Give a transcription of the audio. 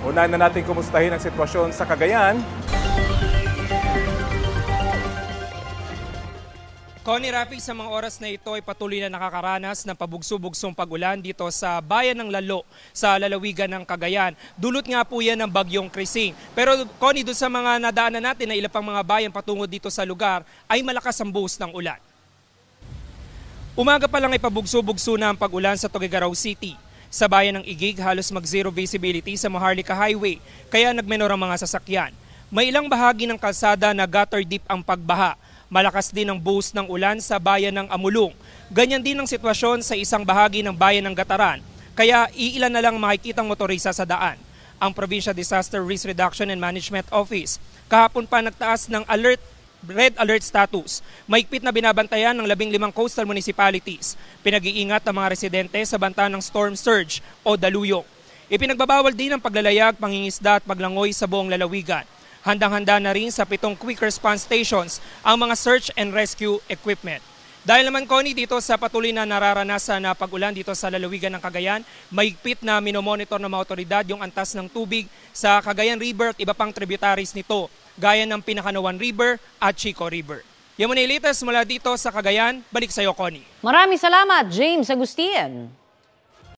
Unahin na natin kumustahin ang sitwasyon sa Cagayan. Connie, Rafi, sa mga oras na ito ay patuloy na nakakaranas ng pabugso-bugsong pag-ulan dito sa bayan ng Lalo sa lalawigan ng Cagayan. Dulot nga po yan ng bagyong Krising. Pero Connie, doon sa mga nadaanan natin na ilang pang mga bayan patungo dito sa lugar ay malakas ang buhos ng ulan. Umaga pa lang ay pabugso-bugso na ang pag-ulan sa Tuguegarao City. Sa bayan ng Igig, halos mag-zero visibility sa Maharlika Highway, kaya nagmenor ang mga sasakyan. May ilang bahagi ng kalsada na gutter deep ang pagbaha. Malakas din ang buhos ng ulan sa bayan ng Amulong. Ganyan din ang sitwasyon sa isang bahagi ng bayan ng Gataran, kaya iilan na lang makikitang motorista sa daan. Ang Provincial Disaster Risk Reduction and Management Office kahapon pa nagtaas ng red alert status. Mahigpit na binabantayan ng 15 coastal municipalities. Pinag-iingat ang mga residente sa banta ng storm surge o daluyong. Ipinagbabawal din ang paglalayag, pangingisda at paglangoy sa buong lalawigan. Handang-handa na rin sa 7 quick response stations ang mga search and rescue equipment. Dahil naman, Connie, dito sa patuloy na nararanasan na pag-ulan dito sa lalawigan ng Cagayan, mahigpit na minomonitor ng mga otoridad yung antas ng tubig sa Cagayan River at iba pang tributaries nito, gaya ng Pinakanawan River at Chico River. Yan muna yung latest mula dito sa Cagayan. Balik sa iyo, Connie. Maraming salamat, James Agustin.